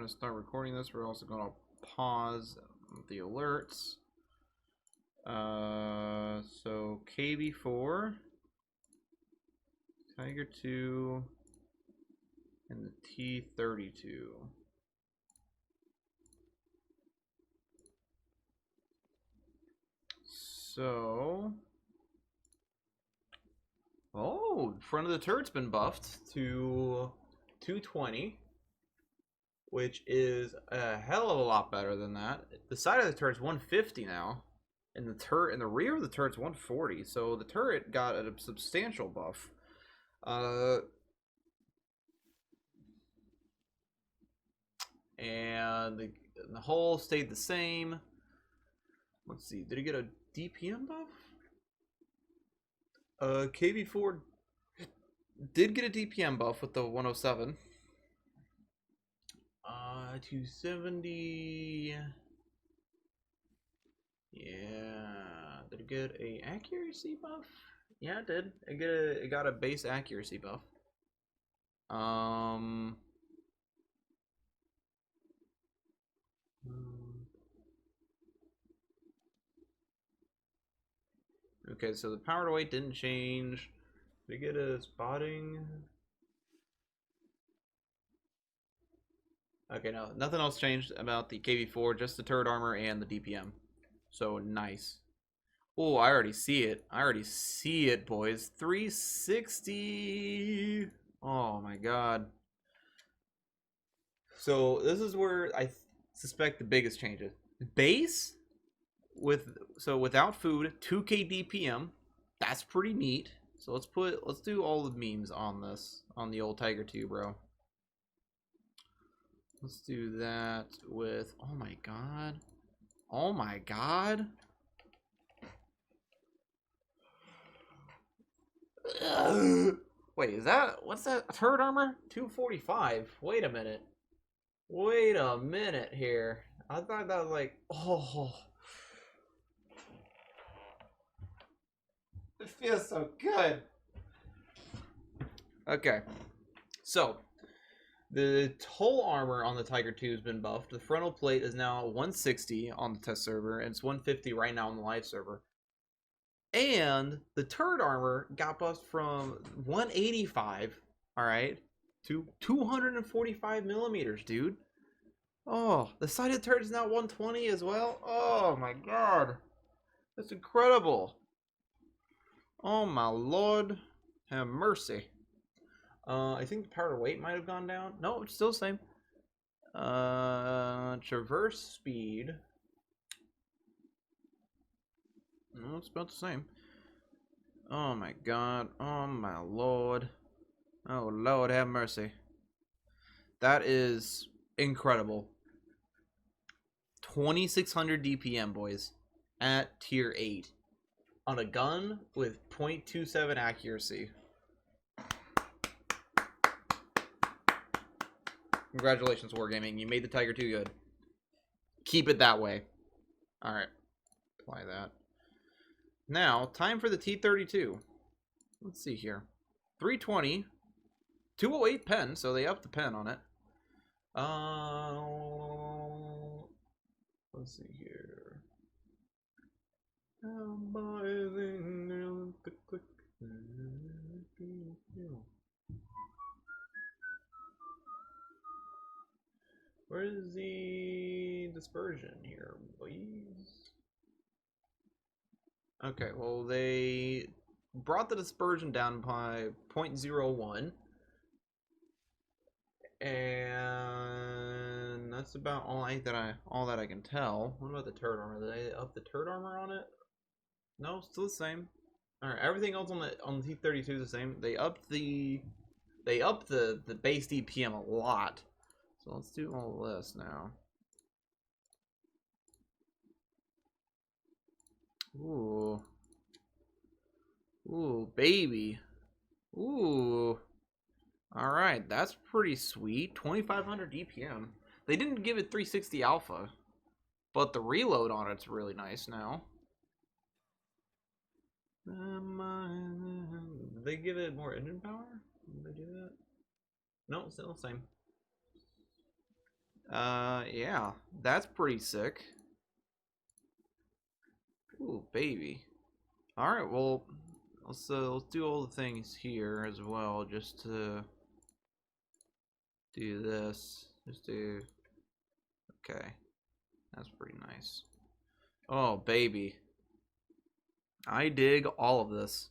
going to start recording this. We're also going to pause the alerts. So KB4, Tiger 2, and the T32. So, oh, front of the turret's been buffed to 220, which is a hell of a lot better than that. The side of the turret's 150 now, and the rear of the turret's 140. So the turret got a substantial buff. And the hull stayed the same. Let's see, did he get a DPM buff? KB4 did get a DPM buff with the 107. 270. Yeah, did it get a accuracy buff? Yeah, it did. It got a base accuracy buff. Okay, so the power to weight didn't change. Did it get a spotting? Okay, no, nothing else changed about the KB4, just the turret armor and the DPM. So nice. Oh, I already see it. I already see it, boys. 360. Oh my god. So this is where I suspect the biggest changes. Base without food, 2k DPM. That's pretty neat. So let's do all the memes on this, on the old Tiger 2, bro. Let's do that with, oh my god. Oh my god. Wait, is that, what's that? Turret armor? 245. Wait a minute. Wait a minute here. I thought that was like, oh. It feels so good. Okay. So, the whole armor on the Tiger 2 has been buffed. The frontal plate is now 160 on the test server, and it's 150 right now on the live server. And the turret armor got buffed from 185, all right, to 245 millimeters, dude. Oh, the side of the turret is now 120 as well. Oh my god, that's incredible. Oh my lord, have mercy. I think the power to weight might have gone down. No, it's still the same. Traverse speed. No, it's about the same. Oh my god. Oh my lord. Oh lord, have mercy. That is incredible. 2600 DPM, boys, at tier 8 on a gun with 0.27 accuracy. Congratulations, Wargaming. You made the Tiger 2 good. Keep it that way. Alright. Apply that. Now, time for the T32. Let's see here. 320. 208 pen, so they upped the pen on it. Let's see here. Where's the dispersion here, please? Okay, well, they brought the dispersion down by 0.01. And that's about all that I can tell. What about the turret armor? Did they up the turret armor on it? No, still the same. Alright, everything else on the T32 is the same. They upped the base DPM a lot. So let's do all this now. Ooh. Ooh, baby. Ooh. Alright, that's pretty sweet. 2500 DPM. They didn't give it 360 alpha, but the reload on it's really nice now. Did they give it more engine power? Did they do that? No, still the same. Yeah, that's pretty sick. Ooh, baby. All right, well, let's do all the things here as well, just to do this. Just do. Okay, that's pretty nice. Oh, baby. I dig all of this.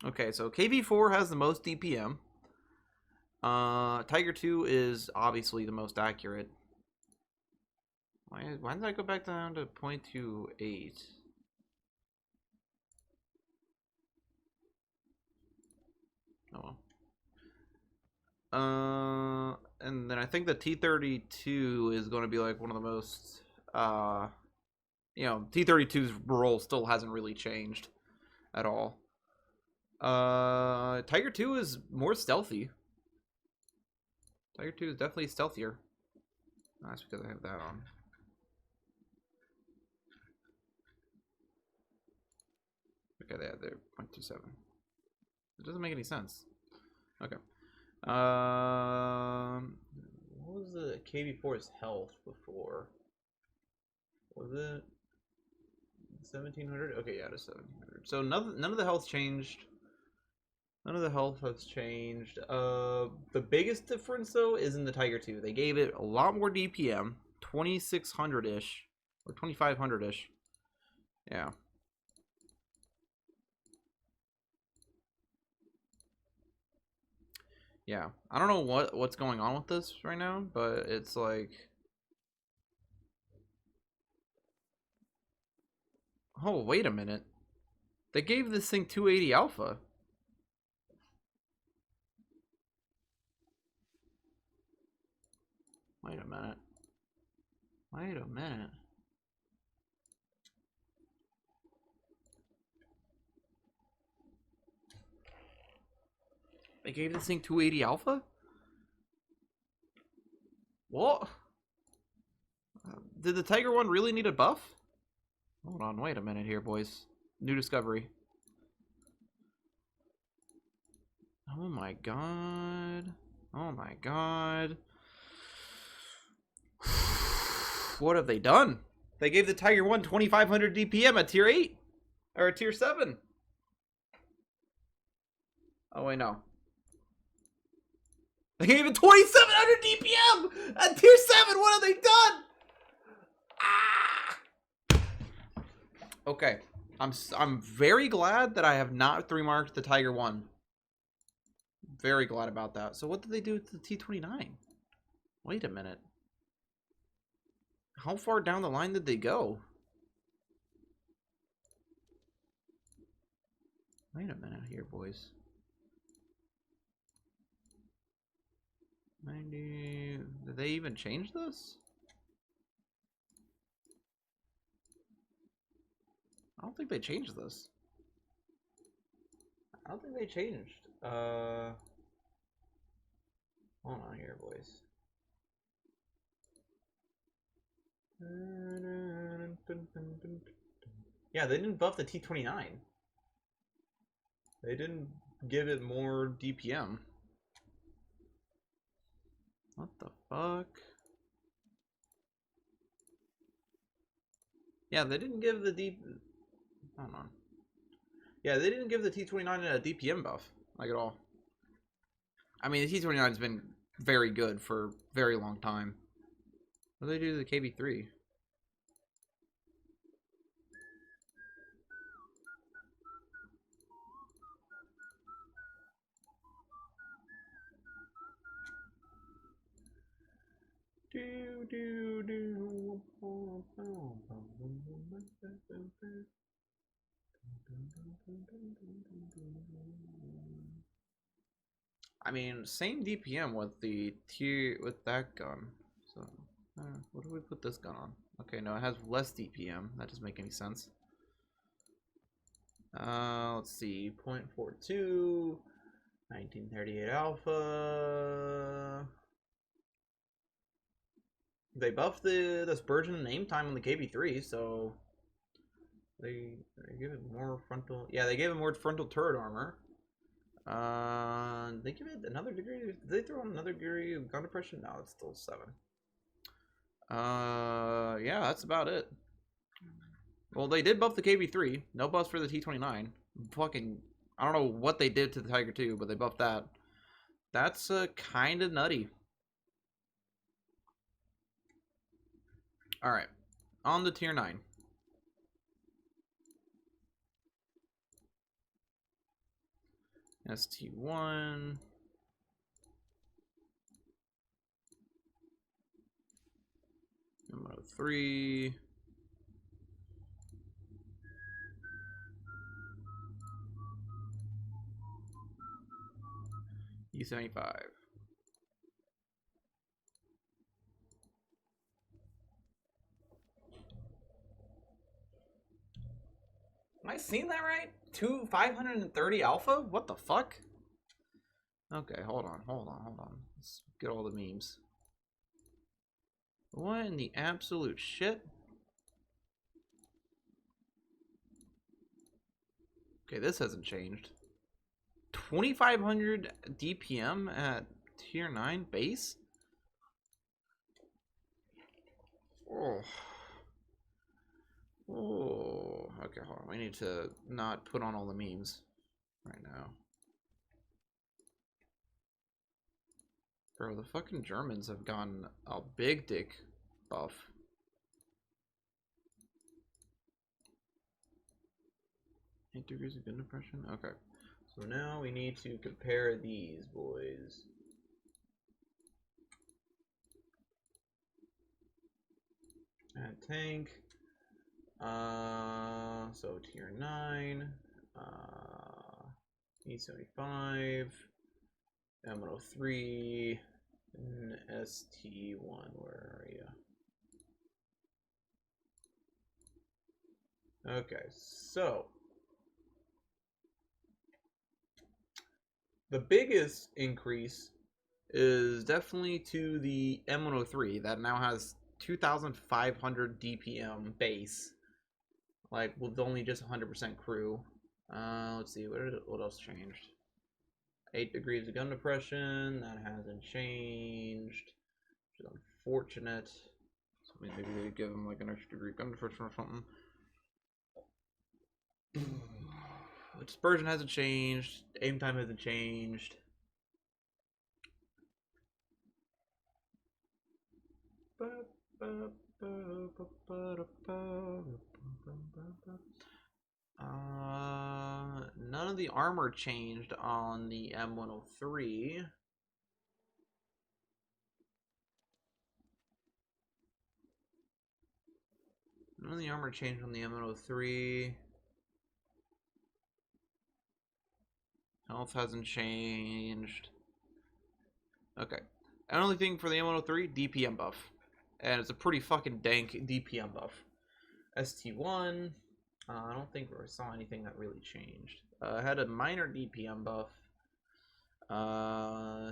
Okay, so KV4 has the most DPM. Tiger 2 is obviously the most accurate. Why did I go back down to 0.28? Oh well. And then I think the T32 is going to be like one of the most, T32's role still hasn't really changed at all. Tiger 2 is more stealthy. Tiger 2 is definitely stealthier. That's because I have that on. Okay, they're 0.27. It doesn't make any sense. Okay. What was the KV4's health before? Was it 1700? Okay, yeah, it is 1700. So none of the health changed. None of the health has changed. The biggest difference though is in the Tiger 2. They gave it a lot more DPM, 2600-ish or 2500-ish. Yeah. Yeah. I don't know what's going on with this right now, but it's like, oh, wait a minute. They gave this thing 280 alpha. Wait a minute. Wait a minute. They gave this thing 280 alpha? What? Did the Tiger one really need a buff? Hold on, wait a minute here, boys. New discovery. Oh my god. Oh my god. What have they done? They gave the Tiger 1 2500 DPM at tier 8. Or tier 7. Oh wait, no. They gave it 2700 DPM at tier 7. What have they done? Ah! Okay. I'm very glad that I have not 3-marked the Tiger 1. Very glad about that. So what did they do with the T29? Wait a minute. How far down the line did they go? Wait a minute here, boys. 90. Did they even change this? I don't think they changed this. I don't think they changed. Hold on here, boys. Yeah, they didn't buff the T29. They didn't give it more DPM. What the fuck? Yeah, they didn't give the Hold on. Yeah, they didn't give the T29 a DPM buff, like at all. I mean, the T29's been very good for a very long time. What do they do to the KB3? I mean, same DPM with the with that gun. So, what do we put this gun on? Okay, no, it has less DPM. That doesn't make any sense. Let's see, 0.42, 1938 alpha. They buffed the Spurgeon name time on the KB3, so they give it more frontal. Yeah, they gave it more frontal turret armor. They give it another degree. Did they throw on another degree of gun depression? No, it's still 7. Yeah, that's about it. Well, they did buff the KB3. No buffs for the T29. Fucking, I don't know what they did to the Tiger 2, but they buffed that. That's kind of nutty. All right, on the tier 9. ST1. M103. E75. Am I seeing that right? 530 alpha? What the fuck? Okay, hold on. Let's get all the memes. What in the absolute shit? Okay, this hasn't changed. 2500 DPM at tier 9 base? Oh. Oh. Okay, hold on. We need to not put on all the memes right now. Bro, the fucking Germans have gotten a big dick buff. Eight degrees of gun depression? Okay. So now we need to compare these boys. Add tank. So tier 9. E75. M103. And ST1. Where are you? Okay, so the biggest increase is definitely to the M103 that now has 2,500 DPM base, like with only just 100% crew. Let's see, what else changed? 8 degrees of gun depression, that hasn't changed, which is unfortunate. So maybe they give them like an extra degree of gun depression or something. Dispersion hasn't changed, aim time hasn't changed. None of the armor changed on the M103. None of the armor changed on the M103. Health hasn't changed. Okay. And only thing for the M103, DPM buff. And it's a pretty fucking dank DPM buff. ST1, I don't think we saw anything that really changed. Had a minor DPM buff.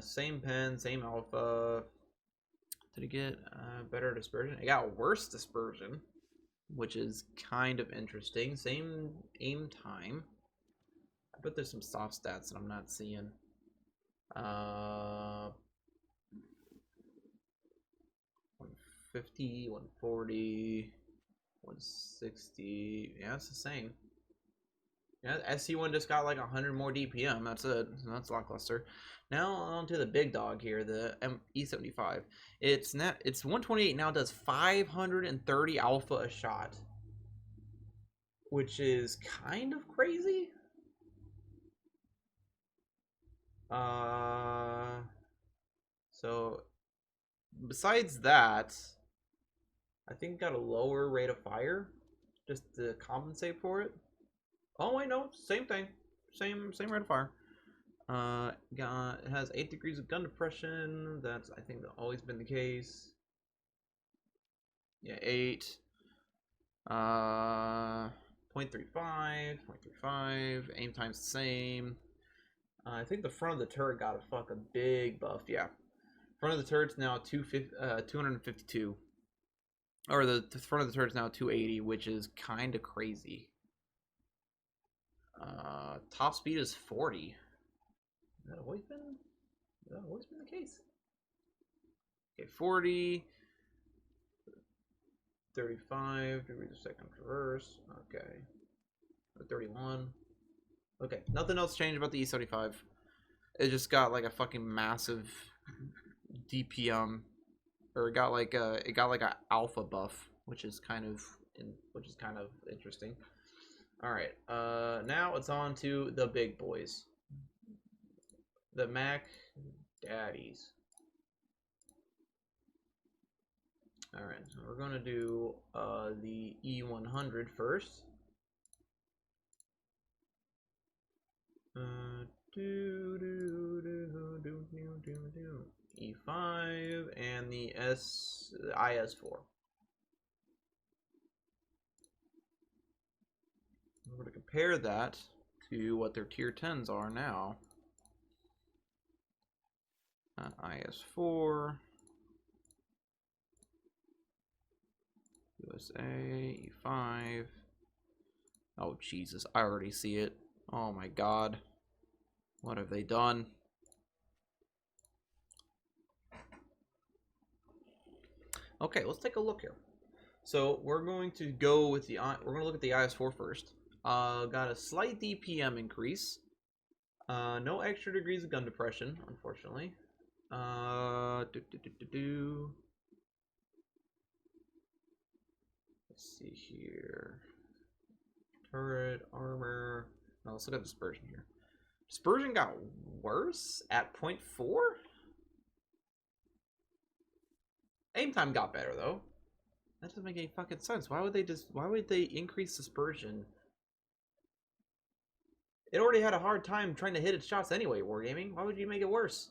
Same pen, same alpha. Did it get better dispersion? It got worse dispersion, which is kind of interesting. Same aim time. I bet there's some soft stats that I'm not seeing. 150, 140, 160. Yeah, it's the same. Yeah, SC1 just got like 100 more DPM. That's it. That's lackluster. Now on to the big dog here, the E75. It's 128 now. Does 530 alpha a shot, which is kind of crazy. So besides that, I think got a lower rate of fire just to compensate for it. Oh wait, no, same thing, same rate of fire. It has 8 degrees of gun depression. That's, I think, always been the case. Yeah, 8. 0.35, 0.35. Aim time's the same. I think the front of the turret got a fucking big buff. Yeah, front of the turret's now 252. Or the front of the turret's now 280, which is kind of crazy. Top speed is 40. That always been the case. Okay, 40, 35 degrees a second reverse. Okay, 31. Okay, nothing else changed about the E75. It just got like a fucking massive DPM, or it got like a alpha buff, which is kind of interesting. All right, now it's on to the big boys, the Mac Daddies. All right, so we're gonna do the E100 first. E5 and the IS4. We're going to compare that to what their tier 10s are now. IS4, USA, E5. Oh, Jesus, I already see it. Oh my God. What have they done? Okay, let's take a look here. So we're going to go with the look at the IS4 first. Got a slight DPM increase. No extra degrees of gun depression, unfortunately. Let's see here. Turret, armor. Now let's look at dispersion here. Dispersion got worse at 0.4? Aim time got better though. That doesn't make any fucking sense. Why would they increase dispersion? It already had a hard time trying to hit its shots anyway, Wargaming. Why would you make it worse?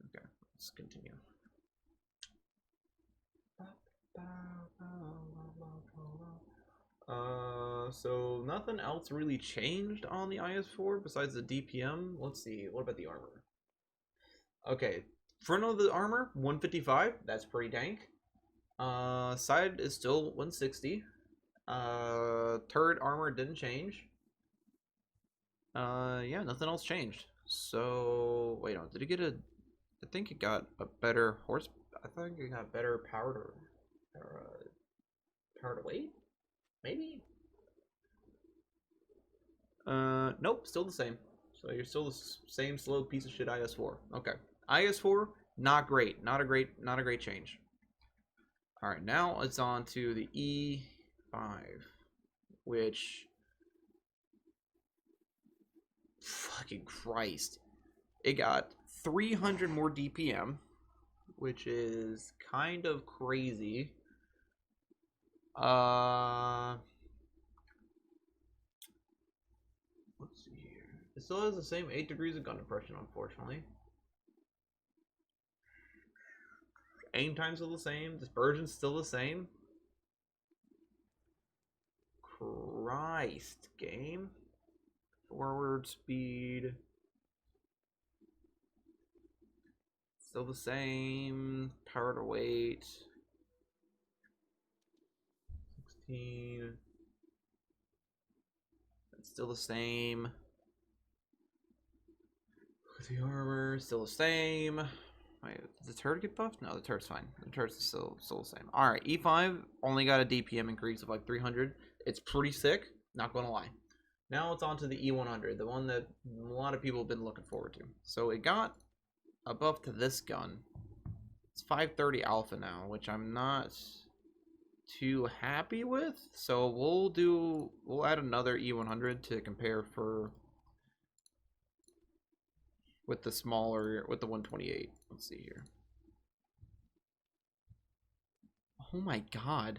Okay, let's continue. So nothing else really changed on the IS4 besides the DPM. Let's see, what about the armor? Okay, front of the armor, 155, that's pretty dank. Side is still 160. Turret armor didn't change. Yeah, nothing else changed. So, wait on, did it get a, I think it got a better horse, I think it got better power to weight? Maybe? Nope, still the same. So you're still the same slow piece of shit IS4. Okay. IS4, not great. Not a great change. Alright, now it's on to the E5, which, fucking Christ. It got 300 more DPM, which is kind of crazy. Let's see here. It still has the same 8 degrees of gun depression, unfortunately. Aim time's still the same. Dispersion's still the same. Christ, game. Forward speed. Still the same. Power to weight. 16. It's still the same. The armor, still the same. Wait, did the turret get buffed? No, the turret's fine. The turret's still the same. Alright, E5 only got a DPM increase of like 300. It's pretty sick, not gonna lie. Now it's on to the E100, the one that a lot of people have been looking forward to. So it got a buff to this gun. It's 530 alpha now, which I'm not too happy with. So we'll add another E100 to compare for with the 128. Let's see here. Oh my God.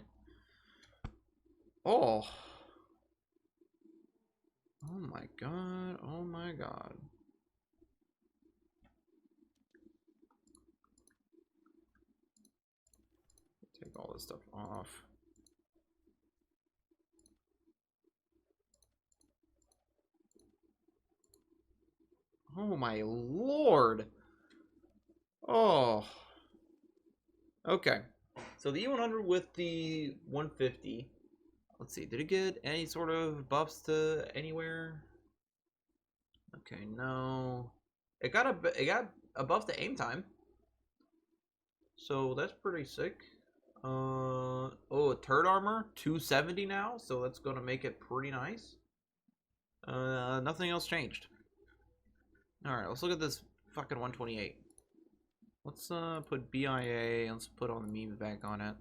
Oh. Oh my God. Oh my God. Take all this stuff off. Oh my Lord. Oh. Okay. So the E100 with the 150. Let's see. Did it get any sort of buffs to anywhere? Okay, no. It got above the aim time. So that's pretty sick. Oh, turret armor, 270 now, so that's gonna make it pretty nice. Nothing else changed. Alright, let's look at this fucking 128. Let's put BIA, let's put all the memes back on it.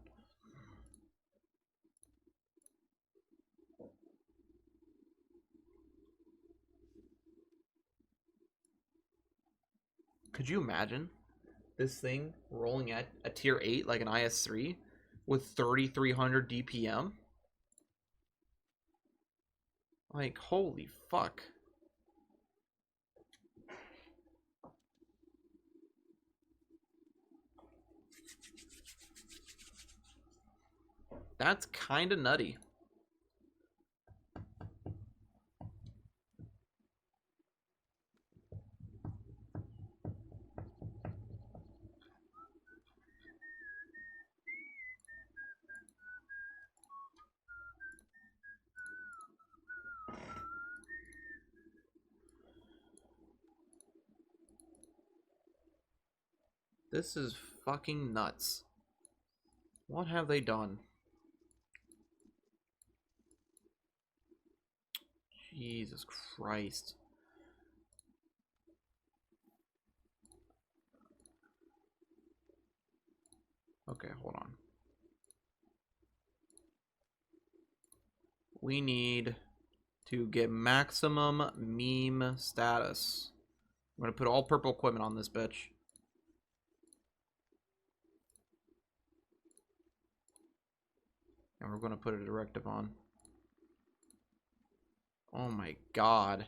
Could you imagine this thing rolling at a tier 8 like an IS-3 with 3300 DPM? Like, holy fuck. That's kind of nutty. This is fucking nuts. What have they done? Jesus Christ. Okay, hold on. We need to get maximum meme status. I'm gonna put all purple equipment on this bitch. And we're gonna put a directive on. Oh my god.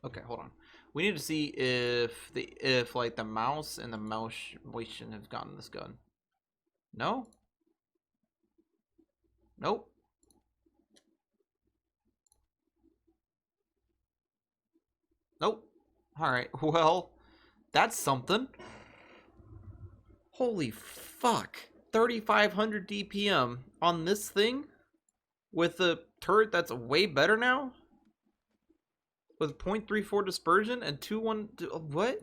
Okay, hold on. We need to see if like the mouse and the mouse motion have gotten this gun. No? Nope. Nope. Alright, well, that's something. Holy fuck. 3500 DPM on this thing? With a turret that's way better now? With 0.34 dispersion and 2-1... What?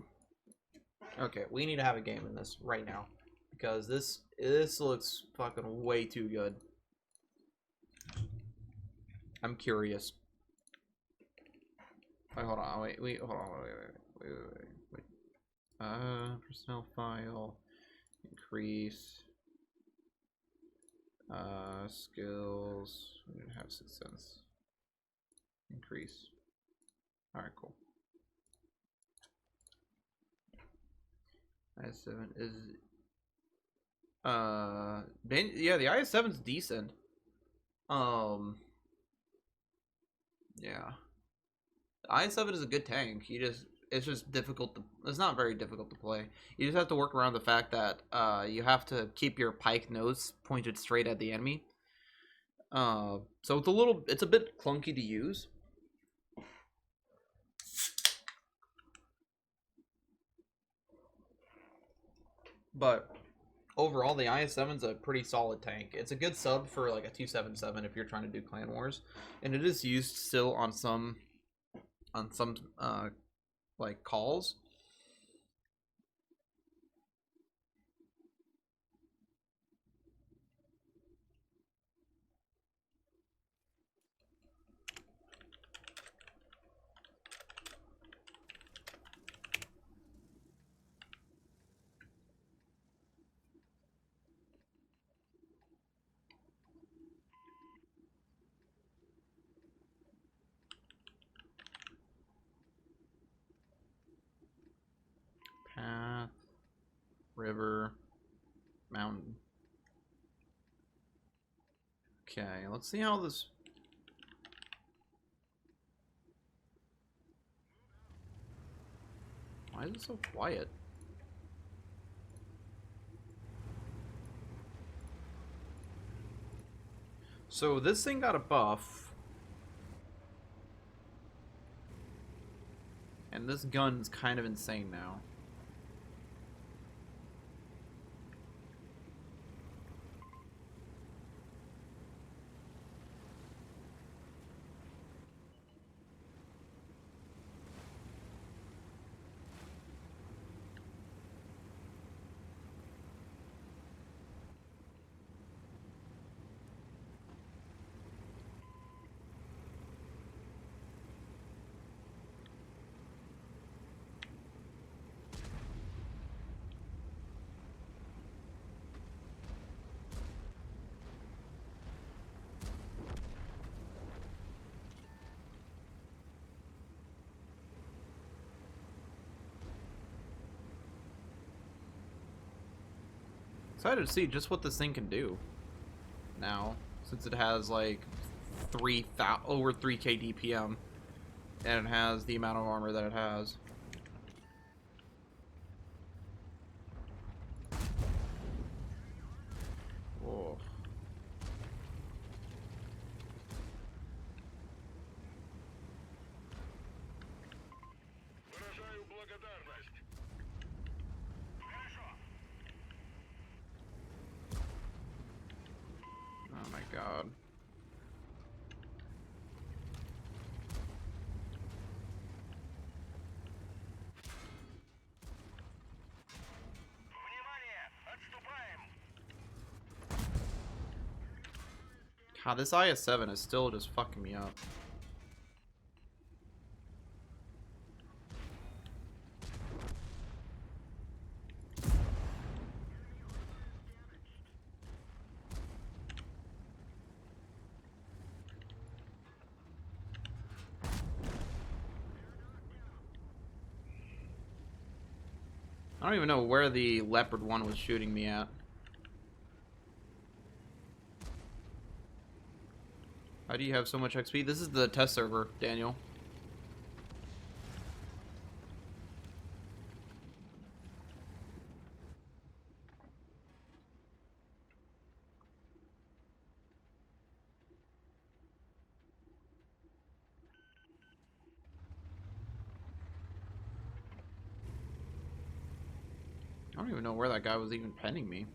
Okay, we need to have a game in this right now. Because this looks fucking way too good. I'm curious. Wait, hold on. Wait, hold on. Wait. Personnel file. Increase. Skills. We didn't have 6 cents. Increase. Alright, cool. IS-7 is... yeah, the IS-7's decent. Yeah. The IS-7 is a good tank. It's just difficult to... It's not very difficult to play. You just have to work around the fact that you have to keep your pike nose pointed straight at the enemy. So it's a bit clunky to use. But overall, the IS-7's a pretty solid tank. It's a good sub for like a 277 if you're trying to do Clan Wars, and it is used still on some like calls. Path, river, mountain. Okay, let's see how this... Why is it so quiet? So this thing got a buff. And this gun's kind of insane now. Excited to see just what this thing can do now, since it has like over 3k DPM, and it has the amount of armor that it has. Whoa. Oh my god. God, this IS-7 is still just fucking me up. I don't even know where the Leopard 1 was shooting me at. How do you have so much XP? This is the test server, Daniel. I don't even know where that guy was even penning me.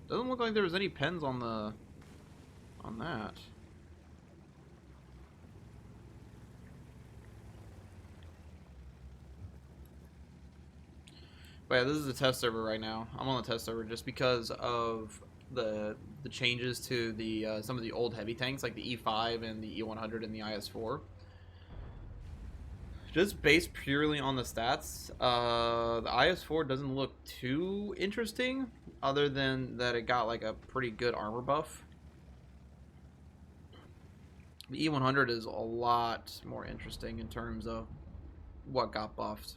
Doesn't look like there was any pens on that. But yeah, this is the test server right now. I'm on the test server just because of the changes to the some of the old heavy tanks like the E5 and the E100 and the IS-4. Just based purely on the stats, the IS-4 doesn't look too interesting, other than that it got like a pretty good armor buff. The E100 is a lot more interesting in terms of what got buffed.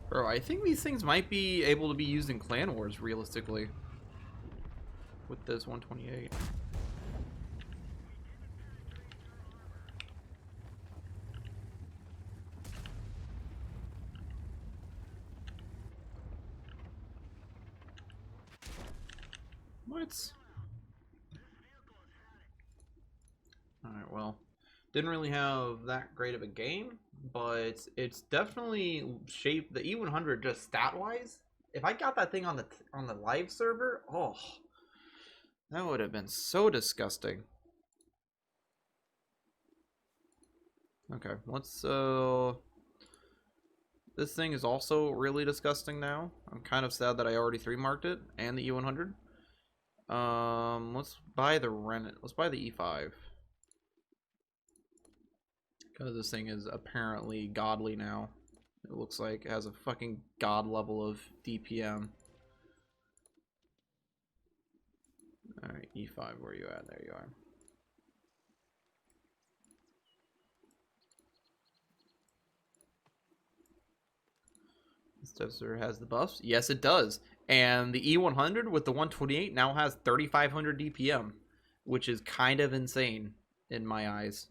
Bro, I think these things might be able to be used in Clan Wars, realistically. With this 128. What? Alright, well. Didn't really have that great of a game, but it's definitely shaped the E100 just stat-wise. If I got that thing on the live server, oh, that would have been so disgusting. Okay, let's this thing is also really disgusting now. I'm kind of sad that I already 3-marked it and the E100. Let's buy the Let's buy the E5. Because this thing is apparently godly now. It looks like it has a fucking god level of DPM. Alright, E5, where are you at? There you are. This tester has the buffs? Yes, it does. And the E100 with the 128 now has 3,500 DPM, which is kind of insane in my eyes.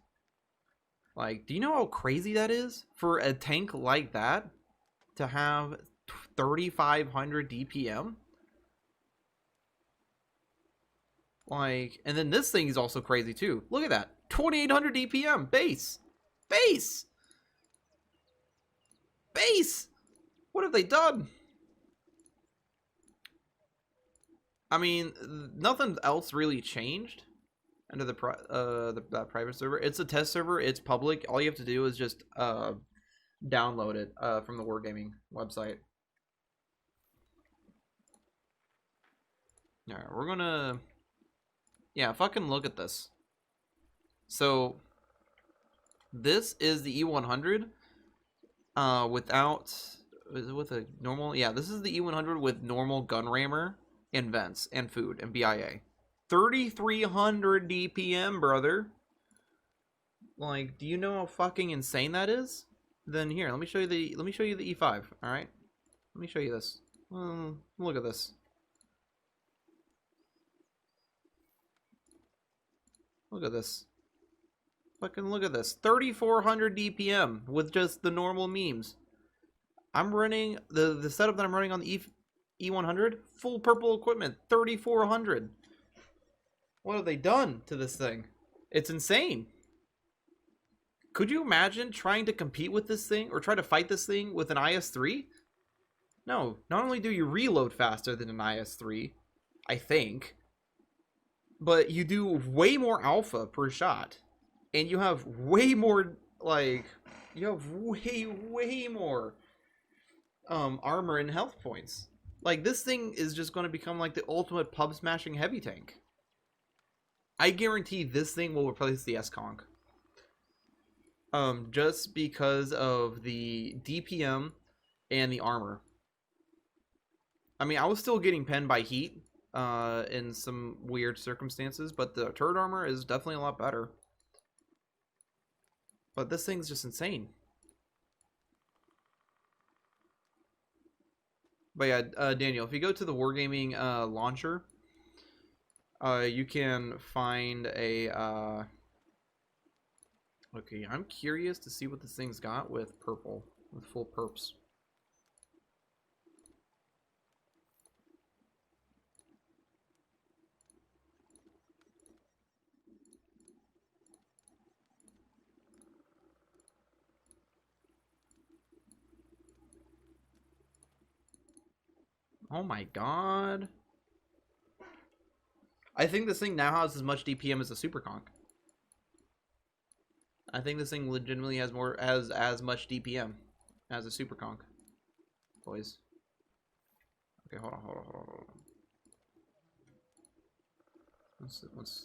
Like, do you know how crazy that is for a tank like that to have 3,500 DPM? Like, and then this thing is also crazy too. Look at that, 2,800 DPM base, base. What have they done? I mean, nothing else really changed under the private server. It's a test server. It's public. All you have to do is just download it from the Wargaming website. All right, we're gonna, yeah, fucking look at this. So this is the E100 without, is it with a normal? Yeah, this is the E100 with normal gun rammer and vents and food and BIA. 3,300 DPM, brother. Like, do you know how fucking insane that is? Then here, let me show you the E5. All right, let me show you this. Look at this. Look at this. Fucking look at this. 3,400 DPM with just the normal memes. I'm running the setup that I'm running on the E100, full purple equipment, 3,400. What have they done to this thing? It's insane. Could you imagine trying to compete with this thing or try to fight this thing with an IS-3? No, not only do you reload faster than an IS-3, I think, but you do way more alpha per shot. And you have way more, like, you have way more armor and health points. Like, this thing is just going to become like the ultimate pub smashing heavy tank. I guarantee this thing will replace the S-Conk. Just because of the DPM and the armor. I mean, I was still getting penned by heat in some weird circumstances, but the turret armor is definitely a lot better. But this thing's just insane. But yeah, Daniel, if you go to the Wargaming launcher, you can find a... Okay, I'm curious to see what this thing's got with purple, with full perps. Oh my god. I think this thing now has as much DPM as a Super Conk. I think this thing legitimately has as much DPM as a Super Conk. Boys. Okay, hold on.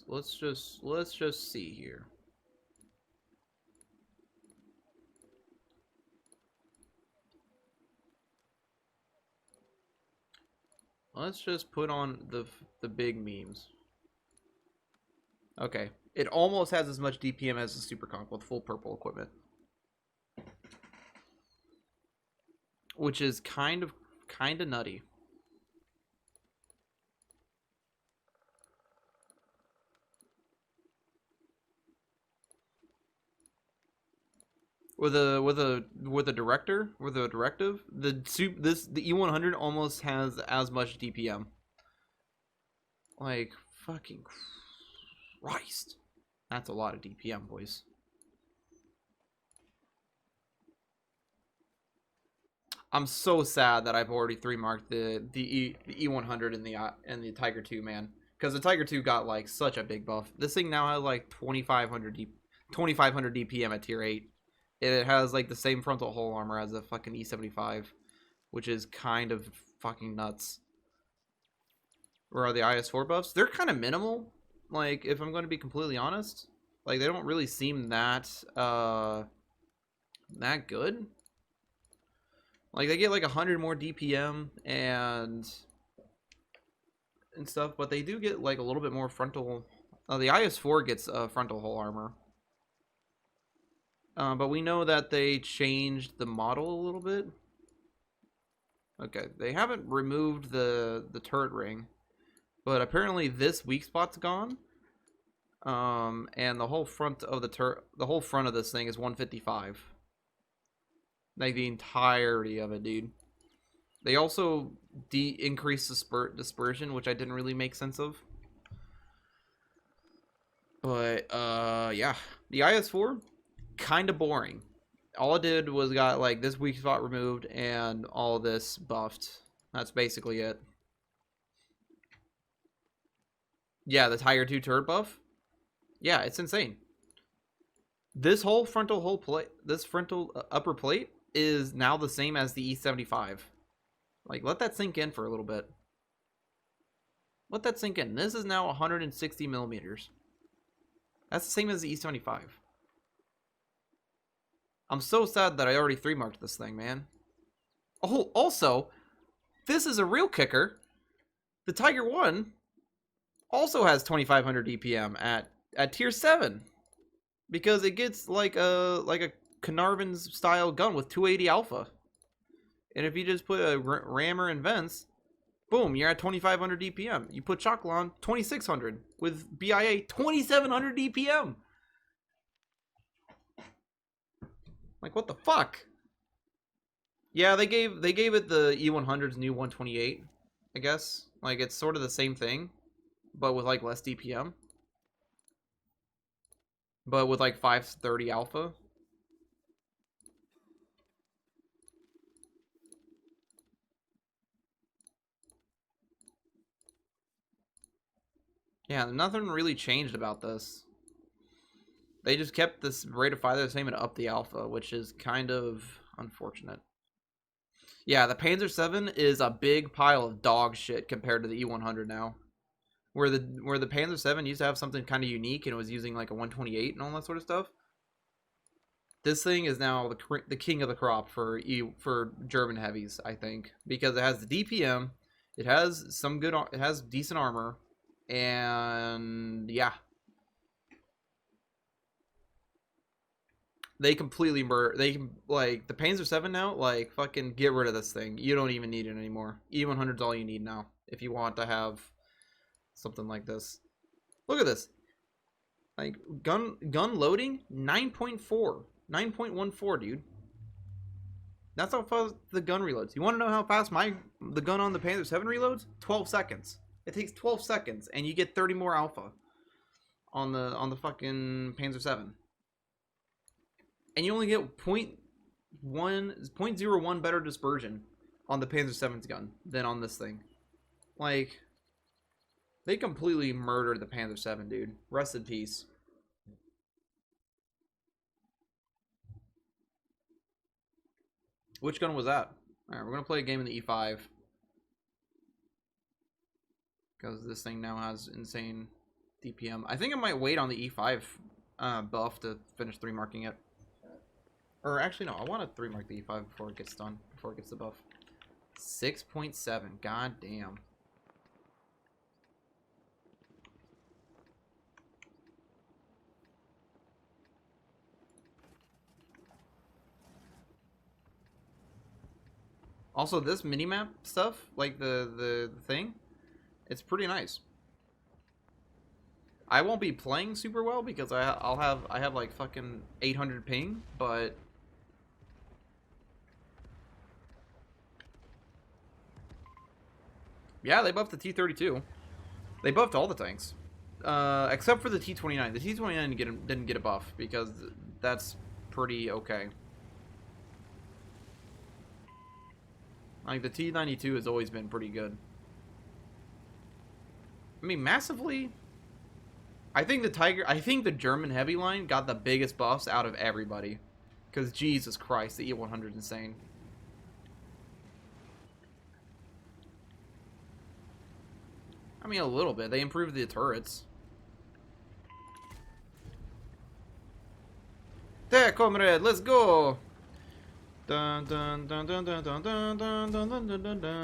Let's just see here. Let's just put on the big memes. Okay, it almost has as much DPM as the Super Conk with full purple equipment, which is kind of nutty. With a directive, the E100 almost has as much DPM. Like, fucking Christ. That's a lot of DPM, boys. I'm so sad that I've already 3-marked the E100 and the Tiger 2, man. Because the Tiger 2 got like such a big buff. This thing now has like 2,500 DPM at tier 8. It has like the same frontal hull armor as a fucking E75, which is kind of fucking nuts. Where are the IS-4 buffs? They're kind of minimal. Like, if I'm going to be completely honest, like they don't really seem that good. Like they get like 100 more DPM and stuff, but they do get like a little bit more frontal. The IS-4 gets frontal hull armor. But we know that they changed the model a little bit. Okay, they haven't removed the turret ring, but apparently this weak spot's gone. And the whole front of the whole front of this thing is 155. Like the entirety of it, dude. They also increased the dispersion, which I didn't really make sense of. But yeah, the IS-4 kind of boring. All it did was got like this weak spot removed and all this buffed. That's basically it. Yeah, the Tiger 2 turret buff. Yeah, it's insane. This whole frontal plate, this frontal upper plate is now the same as the E75. Like, let that sink in for a little bit. Let that sink in. This is now 160 millimeters. That's the same as the E75. I'm so sad that I already 3-marked this thing, man. Oh, also, this is a real kicker. The Tiger 1 also has 2500 DPM at tier 7. Because it gets like a Carnarvon's style gun with 280 alpha. And if you just put a rammer and vents, boom, you're at 2500 DPM. You put Choclon, 2600 with BIA, 2700 DPM. Like, what the fuck? Yeah, they gave it the E100's new 128, I guess. Like, it's sort of the same thing, but with like less DPM. But with like 530 alpha. Yeah, nothing really changed about this. They just kept this rate of fire the same and upped the alpha, which is kind of unfortunate. Yeah, the Panzer 7 is a big pile of dog shit compared to the E100 now. Where the Panzer 7 used to have something kind of unique and it was using like a 128 and all that sort of stuff. This thing is now the king of the crop for German heavies, I think, because it has the DPM, it has decent armor, and yeah. They completely they can, like, the Panzer 7 now, like, fucking get rid of this thing. You don't even need it anymore. E100's all you need now if you want to have something like this. Look at this. Like, gun loading 9.4, 9.14, dude. That's how fast the gun reloads. You want to know how fast the gun on the Panzer 7 reloads? 12 seconds. It takes 12 seconds and you get 30 more alpha on the fucking Panzer 7. And you only get 0.01 better dispersion on the Panzer 7's gun than on this thing. Like, they completely murdered the Panzer 7, dude. Rest in peace. Which gun was that? Alright, we're going to play a game in the E5. Because this thing now has insane DPM. I think I might wait on the E5 buff to finish 3-marking it. Or actually, no, I want to 3-mark the E5 before it gets done. Before it gets the buff. 6.7. God damn. Also, this minimap stuff, like the thing, it's pretty nice. I won't be playing super well because I have like fucking 800 ping, but yeah, they buffed the T-32. They buffed all the tanks, except for the T-29. The T-29 didn't get a buff because that's pretty okay. Like, the T-92 has always been pretty good. I mean, massively, I think the German heavy line got the biggest buffs out of everybody. Because, Jesus Christ, the E100 is insane. I mean, a little bit. They improved the turrets. There, comrade, let's go! Dun dun dun dun dun dun dun dun dun dun dun dun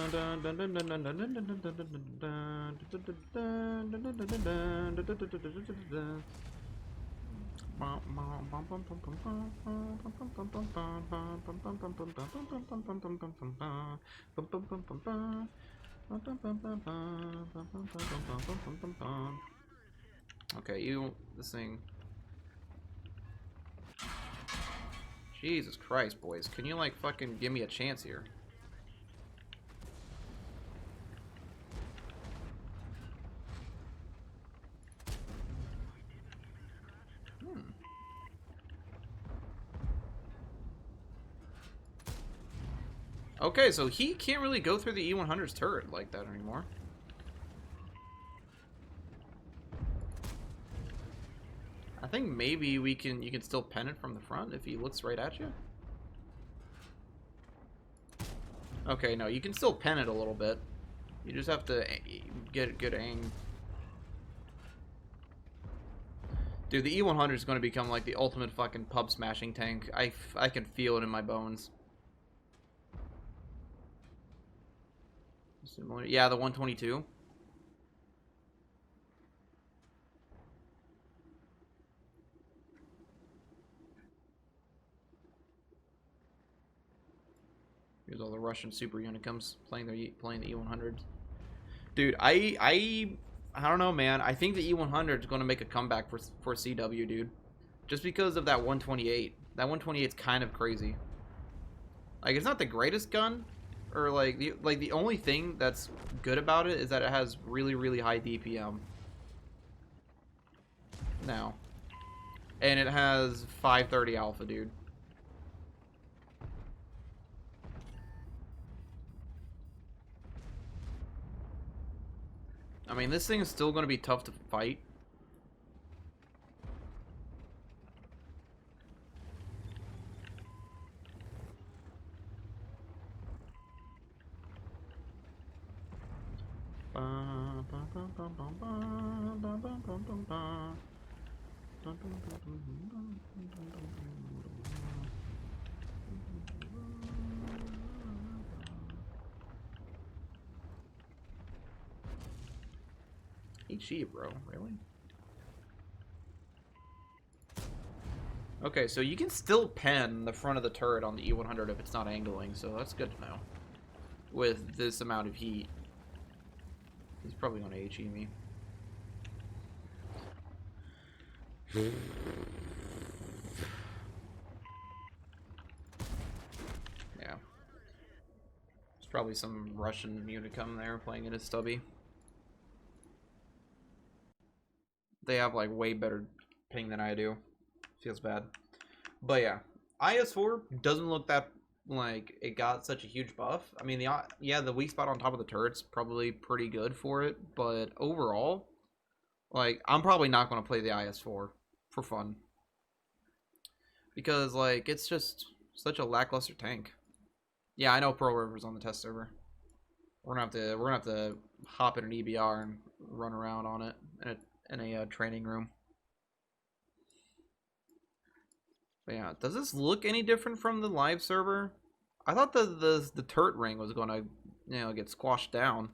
Okay, this thing. Jesus Christ, boys. Can you, like, fucking give me a chance here? Okay, so he can't really go through the E100's turret like that anymore. I think maybe you can still pen it from the front if he looks right at you. Okay, no, you can still pen it a little bit. You just have to get good aim. Dude, the E100 is going to become like the ultimate fucking pub smashing tank. I can feel it in my bones. Similar, yeah, the 122. Here's all the Russian super unicums playing the E100s. Dude, I don't know, man. I think the E100 is going to make a comeback for CW, dude. Just because of that 128. That 128 is kind of crazy. Like, it's not the greatest gun, or like the only thing that's good about it is that it has really high DPM. Now, and it has 530 alpha, dude. I mean, this thing is still going to be tough to fight. HE, bro, really? Okay, so you can still pen the front of the turret on the E100 if it's not angling, so that's good to know. With this amount of heat. He's probably going to HE me. Yeah. There's probably some Russian Unicum there playing in his stubby. They have like way better ping than I do. Feels bad. But yeah, IS-4 doesn't look that like it got such a huge buff. I mean, the weak spot on top of the turret's probably pretty good for it, but overall, like, I'm probably not going to play the IS-4 for fun. Because, like, it's just such a lackluster tank. Yeah, I know Pearl River's on the test server. We're gonna have to hop in an EBR and run around on it in a training room. But yeah, does this look any different from the live server? I thought the turret ring was gonna, get squashed down.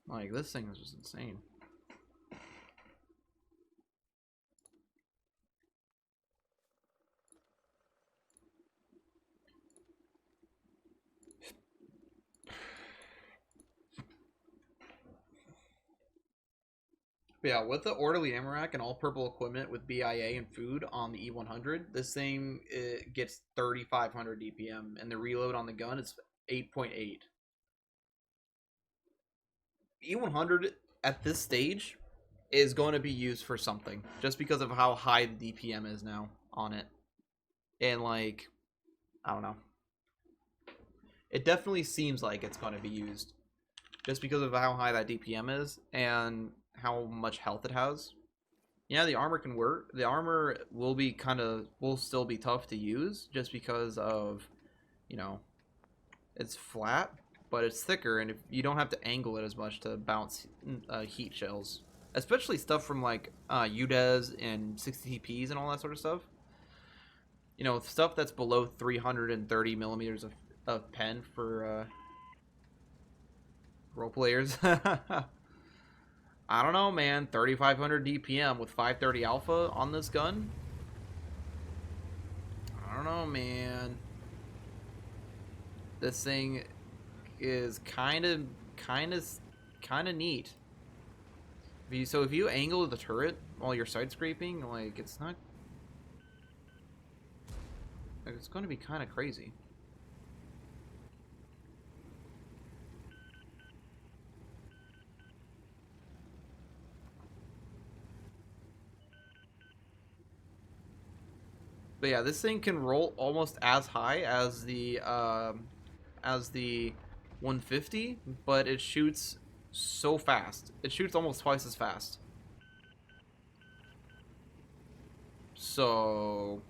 Like, this thing is just insane. But yeah, with the orderly Amarak and all purple equipment with BIA and food on the E100, this thing gets 3,500 DPM, and the reload on the gun is 8.8. E100 at this stage is going to be used for something, just because of how high the DPM is now on it. And, like, I don't know. It definitely seems like it's going to be used, just because of how high that DPM is and how much health it has. Yeah, the armor can work. The armor will still be tough to use just because of, it's flat, but it's thicker, and if you don't have to angle it as much to bounce heat shells, especially stuff from like UDES and 60 TPs and all that sort of stuff. Stuff that's below 330 millimeters of pen for role players. I don't know, man. 3,500 DPM with 530 alpha on this gun? I don't know, man. This thing is kind of neat. So if you angle the turret while you're side scraping, like, it's not... Like, it's going to be kind of crazy. But yeah, this thing can roll almost as high as the 150, but it shoots so fast. It shoots almost twice as fast. So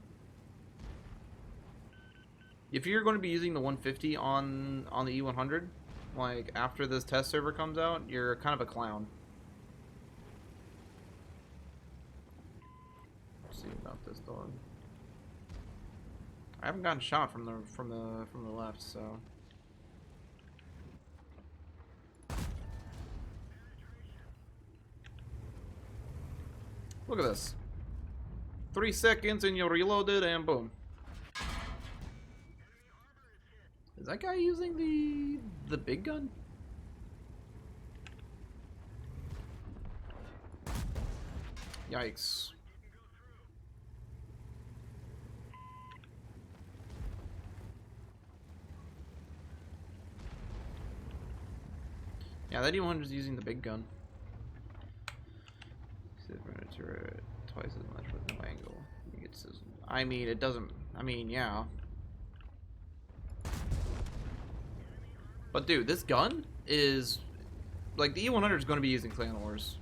if you're going to be using the 150 on the E100, like after this test server comes out, you're kind of a clown. Let's see about this dog. I haven't gotten shot from the left, so. Look at this. 3 seconds and you reload it and boom. Is that guy using the big gun? Yikes. Yeah, that E100 is using the big gun. Turret twice as much with no angle. I mean, it doesn't. I mean, yeah. But dude, this gun is like the E100 is going to be using Clan Wars.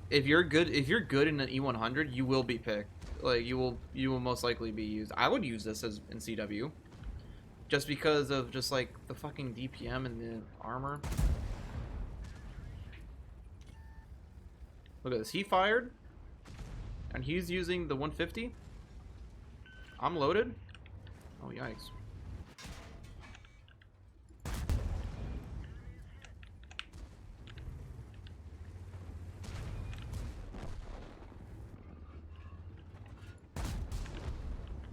If you're good in an E100, you will be picked. Like you will most likely be used. I would use this as in CW, just because of just like the fucking DPM and the armor. Look at this. He fired, and he's using the 150. I'm loaded. Oh yikes.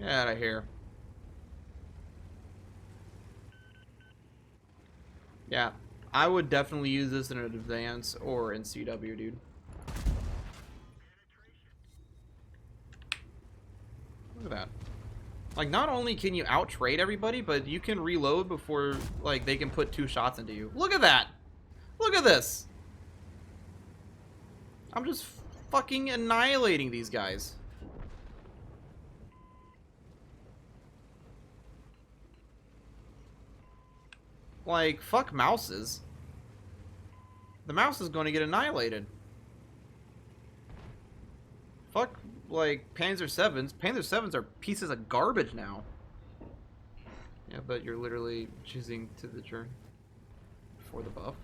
Get out of here. Yeah, I would definitely use this in an advance or in CW, dude. Look at that. Like, not only can you out-trade everybody, but you can reload before, like, they can put 2 shots into you. Look at that! Look at this! I'm just fucking annihilating these guys. Like, fuck mouses. The mouse is going to get annihilated. Fuck, like, Panzer 7s. Panzer 7s are pieces of garbage now. Yeah, but you're literally choosing to the turn for the buff.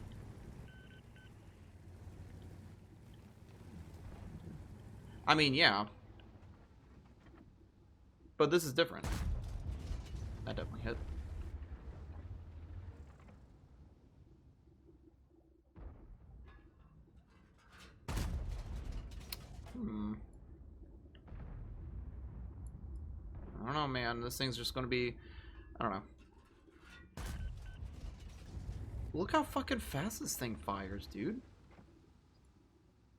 I mean, yeah. But this is different. That definitely hit. I don't know, man. This thing's just gonna be... I don't know. Look how fucking fast this thing fires, dude.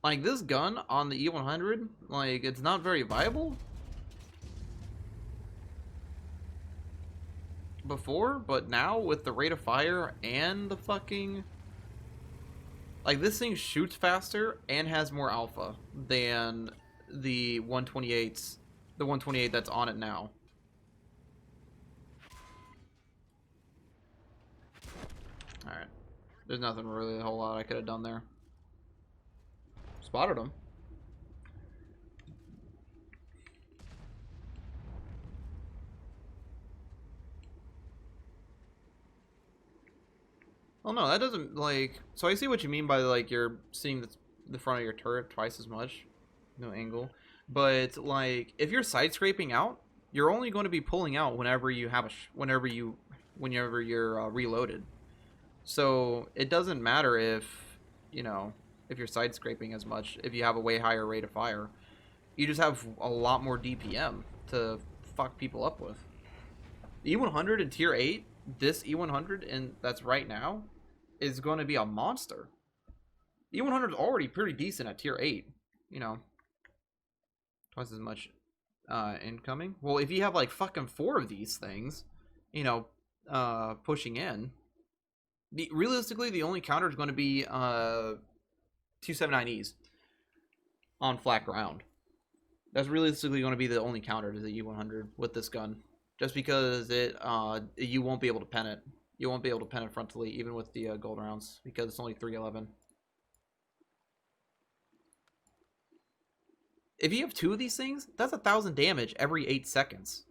Like, this gun on the E100, like, it's not very viable before, but now with the rate of fire and the fucking... Like, this thing shoots faster and has more alpha than the 128s, the 128 that's on it now. Alright. There's nothing really a whole lot I could have done there. Spotted him. Oh no, that doesn't, like... So I see what you mean by, like, you're seeing the front of your turret twice as much. No angle. But, like, if you're side scraping out, you're only going to be pulling out whenever you have whenever you're reloaded. So it doesn't matter if, you know, if you're side scraping as much, if you have a way higher rate of fire. You just have a lot more DPM to fuck people up with. The E100 in tier 8, this E100 and that's right now, is going to be a monster. E100 is already pretty decent at tier 8, you know. Twice as much incoming. Well, if you have like fucking 4 of these things, you know, pushing in, realistically the only counter is going to be 279Es on flat ground. That's realistically going to be the only counter to the E100 with this gun, just because you won't be able to pen it. You won't be able to pen it frontally, even with the gold rounds, because it's only 311. If you have 2 of these things, that's 1,000 damage every 8 seconds.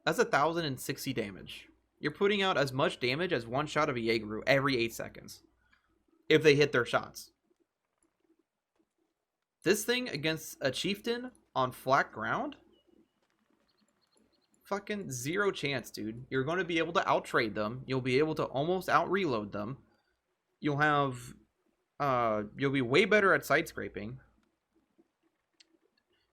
That's 1,060 damage. You're putting out as much damage as one shot of a Jaeger every 8 seconds. If they hit their shots. This thing against a chieftain on flat ground? Fucking zero chance, dude. You're going to be able to out-trade them. You'll be able to almost out-reload them. You'll have... you'll be way better at side scraping.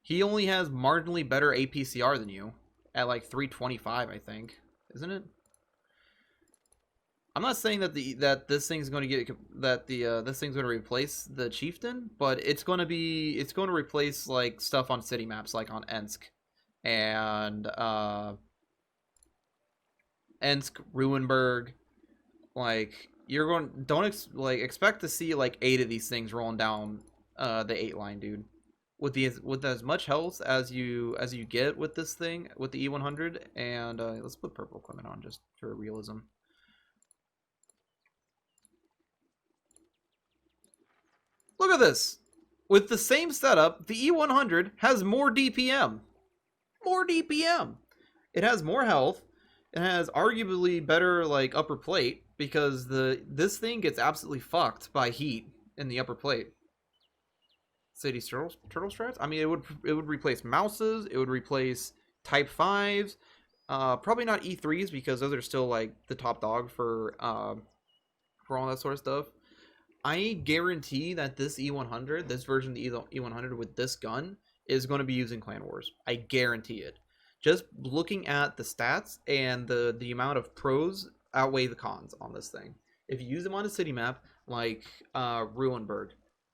He only has marginally better APCR than you. At like 325, I think. Isn't it? I'm not saying that this thing's going to get this thing's going to replace the chieftain, but it's going to replace like stuff on city maps like on Ensk and Ensk, Ruinberg. Like expect to see like 8 of these things rolling down the 8 line, dude. With as much health as you get with this thing with the E100, and let's put purple equipment on just for realism. Look at this. With the same setup, the E100 has more DPM. More DPM. It has more health. It has arguably better like upper plate because this thing gets absolutely fucked by heat in the upper plate. City turtle strats. I mean, it would replace mouses. It would replace Type 5s. Probably not E3s because those are still like the top dog for all that sort of stuff. I guarantee that this E100, this version of the E100 with this gun, is going to be using Clan Wars. I guarantee it. Just looking at the stats and the amount of pros outweigh the cons on this thing. If you use them on a city map like Ruinberg,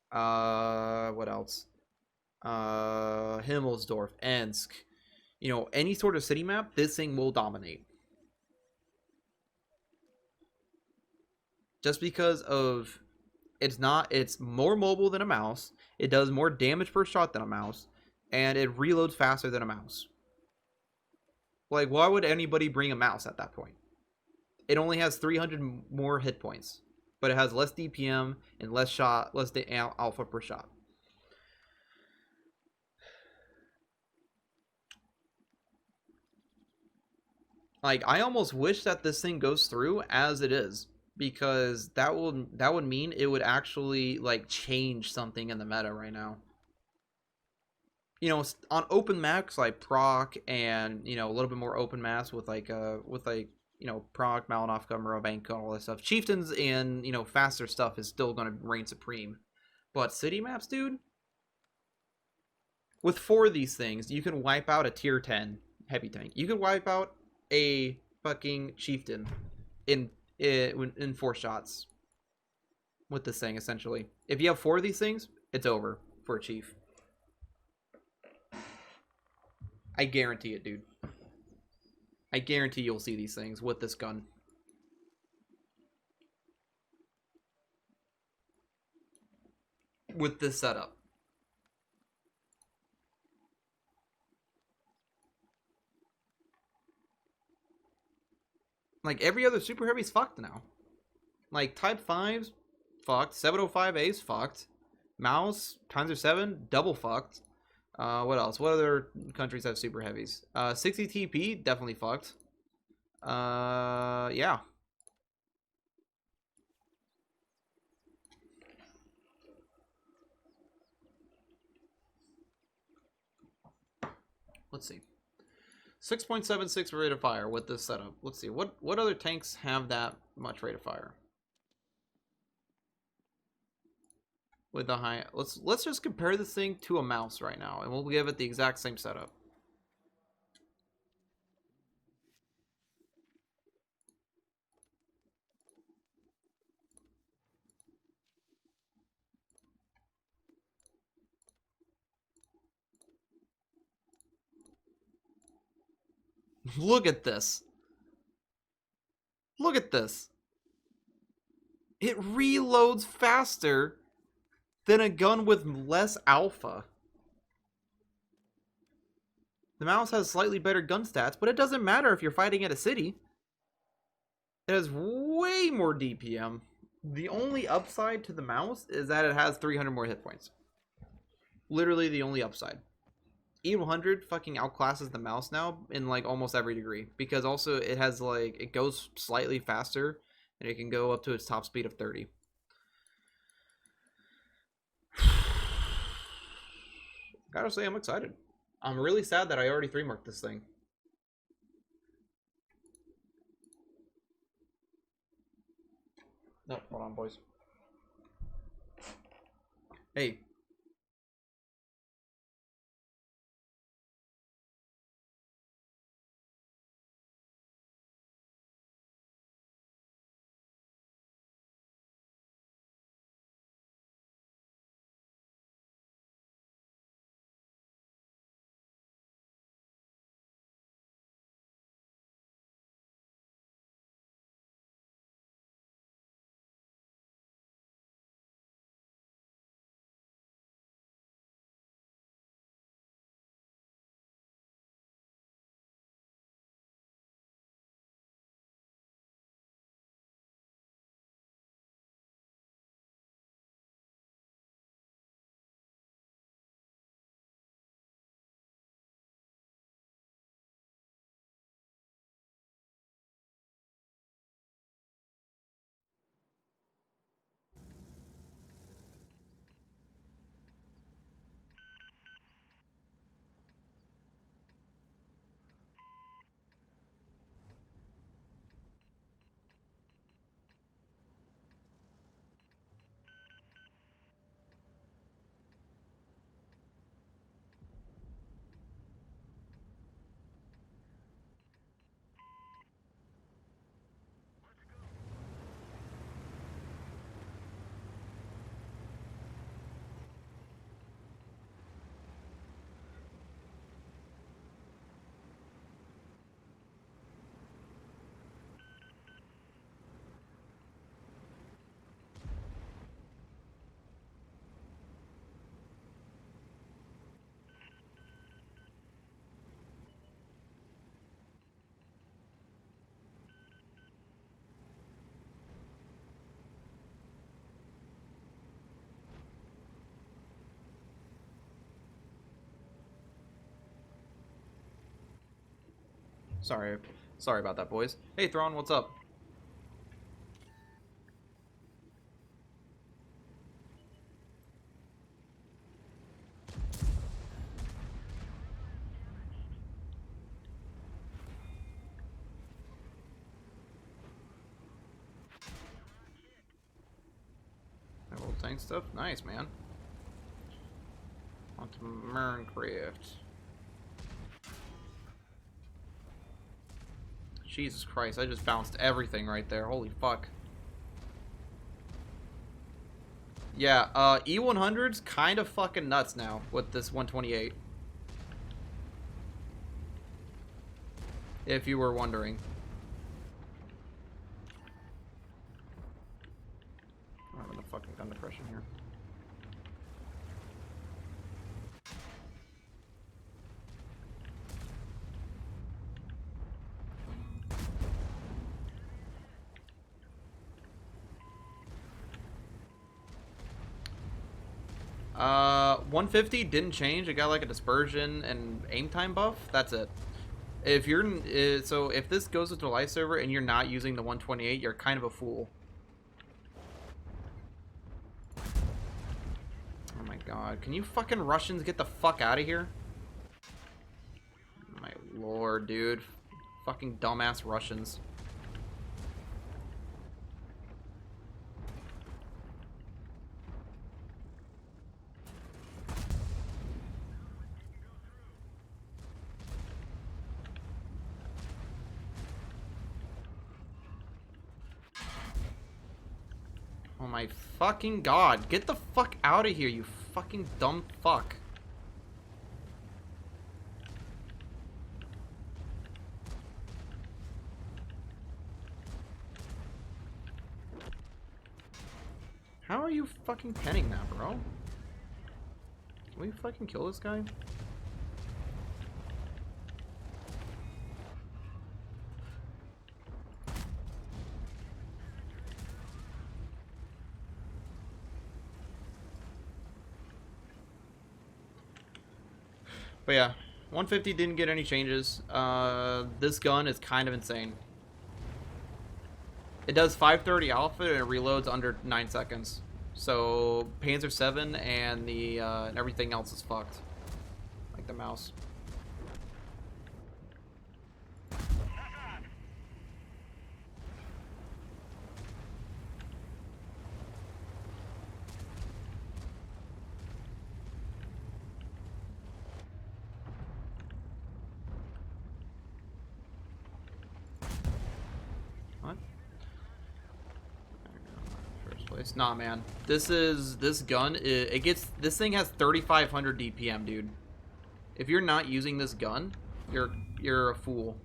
what else? Himmelsdorf, Ensk, you know, any sort of city map, this thing will dominate. Just because of it's more mobile than a mouse, it does more damage per shot than a mouse, and it reloads faster than a mouse. Like, why would anybody bring a mouse at that point? It only has 300 more hit points, but it has less DPM and less alpha per shot. Like, I almost wish that this thing goes through as it is, because that would mean it would actually like change something in the meta right now. You know, on open maps like Proc and, you know, a little bit more open maps with like you know, Proc, Malinovka, Murabanka, all that stuff. Chieftains and, you know, faster stuff is still going to reign supreme. But city maps, dude, with 4 of these things, you can wipe out a tier 10 heavy tank. You can wipe out a fucking chieftain in 4 shots with this thing, essentially. If you have 4 of these things, it's over for a chief. I guarantee it, dude. I guarantee you'll see these things with this gun. With this setup. Like, every other super heavy's fucked now. Like, Type 5's fucked. 705A's fucked. Mouse, times 7, double fucked. What else? What other countries have super heavies? 60 TP, definitely fucked. Yeah. Let's see. 6.76 rate of fire with this setup. Let's see. What other tanks have that much rate of fire? With the high, let's just compare this thing to a mouse right now, and we'll give it the exact same setup. Look at this. Look at this. It reloads faster than a gun with less alpha. The mouse has slightly better gun stats, but it doesn't matter if you're fighting at a city. It has way more DPM. The only upside to the mouse is that it has 300 more hit points. Literally the only upside. E100 fucking outclasses the mouse now in like almost every degree, because also it has like, it goes slightly faster and it can go up to its top speed of 30. Gotta say, I'm excited. I'm really sad that I already 3-marked this thing. No, hold on, boys. Hey. Sorry about that, boys. Hey, Thrawn, what's up? Old tank stuff? Nice, man. On to Minecraft. Jesus Christ, I just bounced everything right there. Holy fuck. Yeah, E100's kind of fucking nuts now with this 128. If you were wondering. I'm having a fucking gun depression here. Uh, 150 didn't change. It got like a dispersion and aim time buff. That's it. If you're so if this goes into a live server and you're not using the 128, you're kind of a fool. Oh my god, can you fucking Russians get the fuck out of here? My lord, dude. Fucking dumbass Russians. Oh my fucking god. Get the fuck out of here, you fucking dumb fuck. How are you fucking penning that, bro? Can we fucking kill this guy? But yeah, 150 didn't get any changes. This gun is kind of insane. It does 530 alpha and it reloads under 9 seconds. So Panzer 7 and the and everything else is fucked. Like the mouse. What? First place. Nah, man. This gun. It gets. This thing has 3,500 DPM, dude. If you're not using this gun, you're a fool.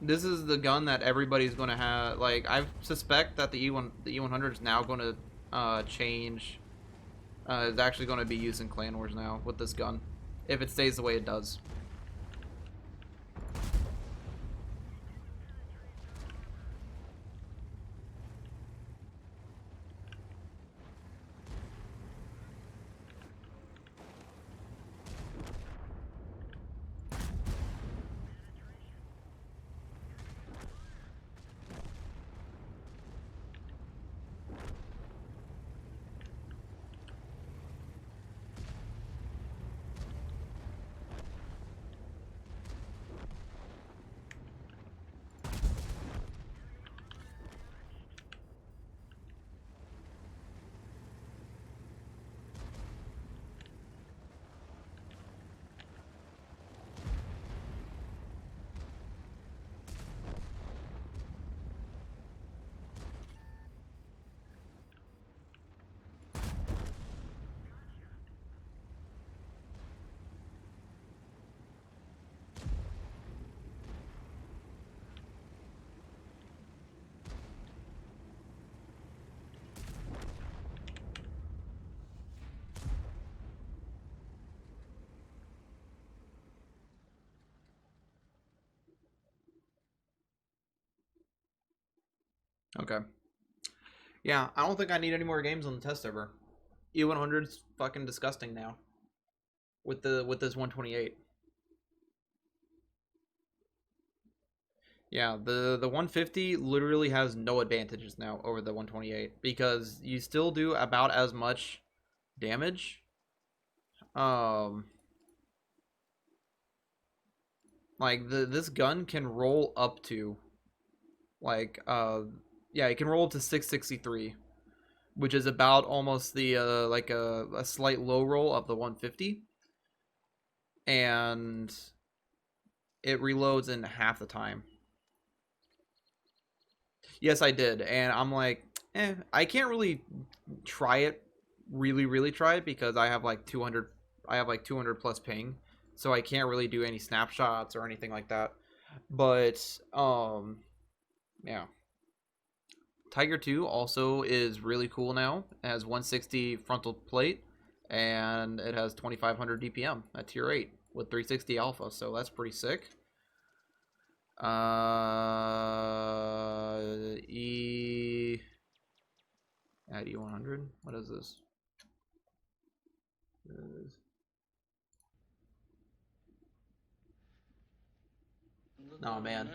This is the gun that everybody's gonna have. Like, I suspect that the E100 is now gonna change. Is actually gonna be used in Clan Wars now with this gun, if it stays the way it does. Okay. Yeah, I don't think I need any more games on the test server. E100's fucking disgusting now. With this 128. Yeah, the 150 literally has no advantages now over the 128 because you still do about as much damage. Like this gun can roll up to like yeah, it can roll to 663, which is about almost the like a slight low roll of the 150, and it reloads in half the time. Yes, I did, and I'm like, I can't really try it, really try it because I have like 200, I have like 200 plus ping, so I can't really do any snapshots or anything like that. But yeah. Tiger 2 also is really cool now. It has 160 frontal plate and it has 2500 DPM at tier 8 with 360 alpha, so that's pretty sick. E at E100. What is this? No, man.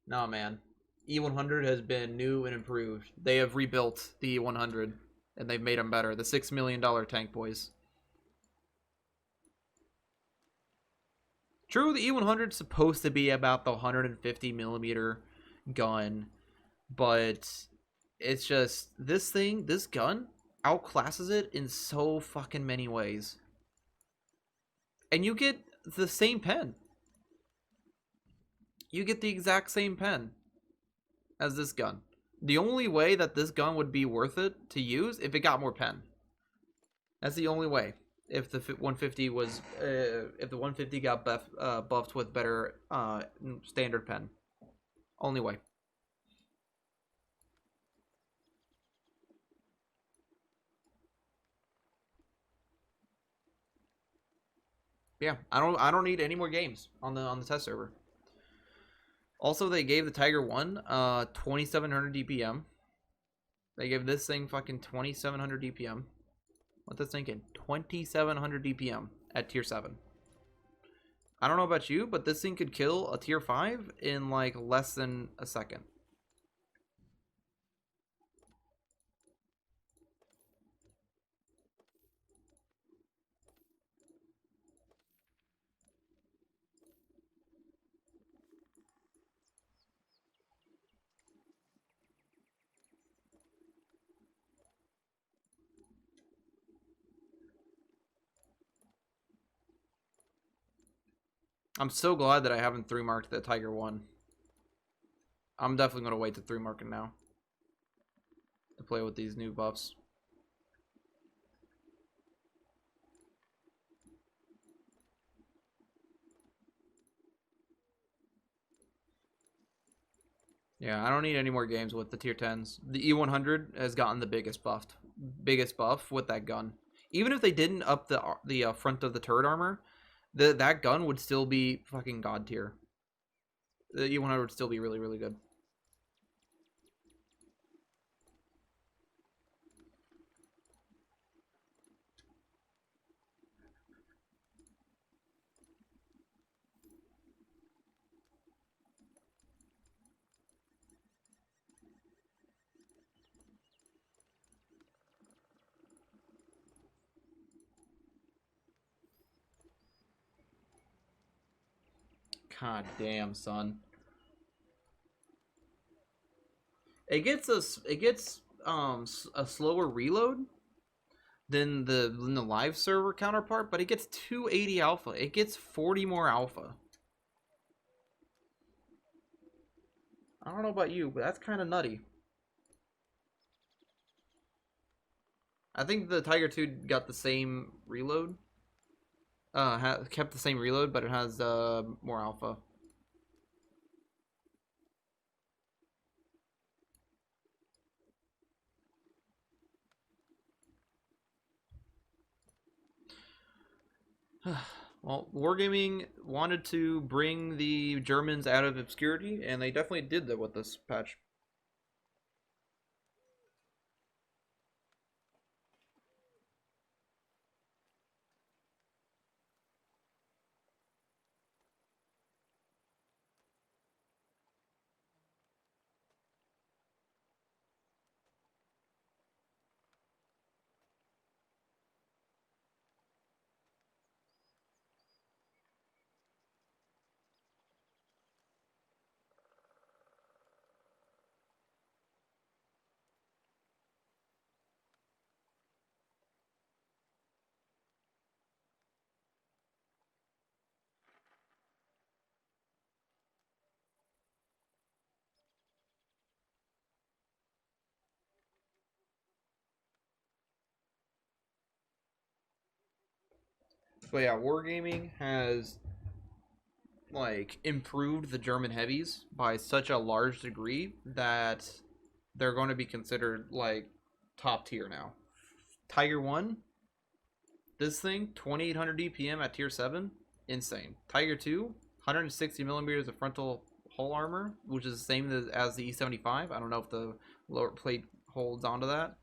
No, man. E100 has been new and improved. They have rebuilt the E100 and they've made them better. The $6 million tank boys. True, the E100 is supposed to be about the 150 millimeter gun, but it's just this gun outclasses it in so fucking many ways. And you get the same pen. You get the exact same pen as this gun. The only way that this gun would be worth it to use if it got more pen. That's the only way. If the 150 was, if the 150 got buffed with better standard pen, only way. Yeah, I don't need any more games on the test server. Also, they gave the Tiger 1 2700 DPM. They gave this thing fucking 2700 DPM. What this thing can 2700 DPM at tier 7. I don't know about you, but this thing could kill a tier 5 in like less than a second. I'm so glad that I haven't 3-marked the Tiger 1. I'm definitely going to wait to 3-mark it now to play with these new buffs. Yeah, I don't need any more games with the tier 10s. The E100 has gotten the biggest buff with that gun. Even if they didn't up the front of the turret armor, that gun would still be fucking god tier. The E100 would still be really, really good. God damn, son. It gets a slower reload than the live server counterpart, but it gets 280 alpha. It gets 40 more alpha. I don't know about you, but that's kind of nutty. I think the Tiger 2 got the same reload. Kept the same reload, but it has more alpha. Well, Wargaming wanted to bring the Germans out of obscurity, and they definitely did that with this patch. But yeah, Wargaming has like improved the German heavies by such a large degree that they're going to be considered like top tier now. Tiger 1, this thing 2800 DPM at tier 7, insane. Tiger 2, 160 millimeters of frontal hull armor, which is the same as the E75. I don't know if the lower plate holds onto that.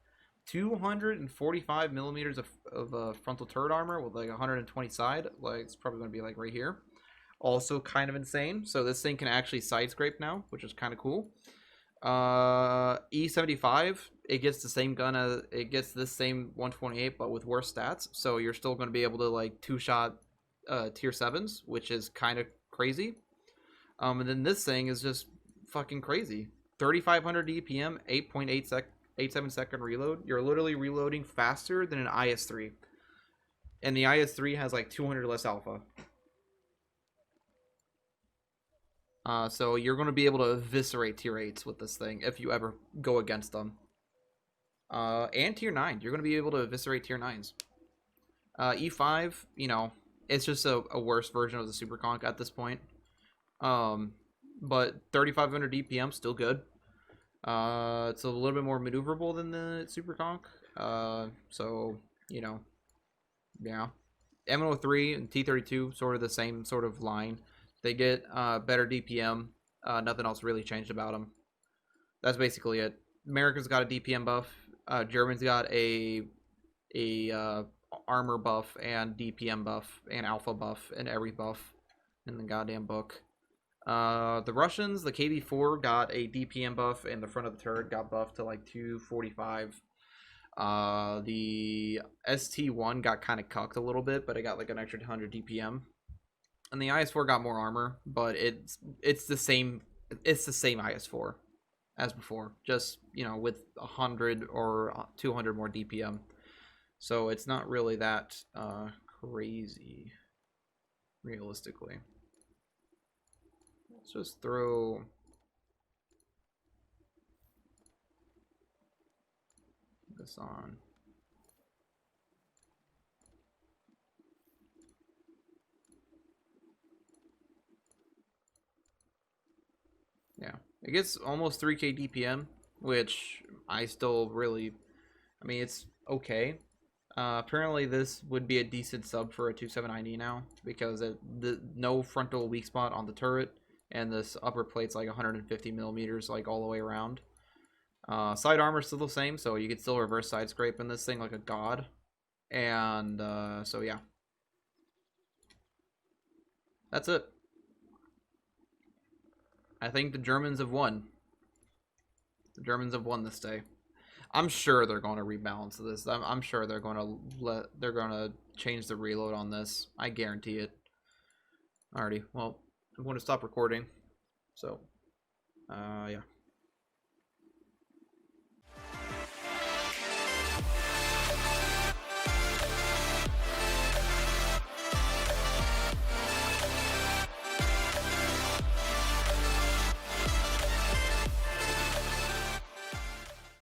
245 millimeters of frontal turret armor with like 120 side. Like it's probably going to be like right here. Also kind of insane. So this thing can actually side scrape now, which is kind of cool. E75, it gets the same gun as it gets this same 128 but with worse stats. So you're still going to be able to like two-shot tier 7s, which is kind of crazy. And then this thing is just fucking crazy. 3500 DPM, 8.87 second reload. You're literally reloading faster than an IS3. And the IS3 has like 200 less alpha. So you're going to be able to eviscerate tier 8s with this thing if you ever go against them. And tier 9. You're going to be able to eviscerate tier 9s. E5, you know, it's just a worse version of the Super Conk at this point. But 3500 DPM, still good. It's a little bit more maneuverable than the Super Conk. So, you know, yeah. M103 and T32, sort of the same sort of line. They get better DPM. Nothing else really changed about them. That's basically it. America's got a DPM buff. Germans got a a armor buff and DPM buff and alpha buff and every buff in the goddamn book. The Russians, the KV-4 got a DPM buff, and the front of the turret got buffed to like 245. The ST-1 got kind of cucked a little bit, but it got like an extra 100 DPM. And the IS-4 got more armor, but it's the same. It's the same IS-4 as before, just, you know, with 100 or 200 more DPM. So it's not really that crazy, realistically. Let's just throw this on. Yeah, it gets almost 3k DPM, which I still really, I mean, it's okay. Apparently this would be a decent sub for a 2790 now, because the no frontal weak spot on the turret, and this upper plate's like 150 millimeters like all the way around. Side armor still the same, so you could still reverse side scrape in this thing like a god. And so yeah, that's it. I think the Germans have won. The Germans have won this day. I'm sure they're going to rebalance this. I'm sure they're going to change the reload on this. I guarantee it. Alrighty, well, I'm going to stop recording. So, yeah.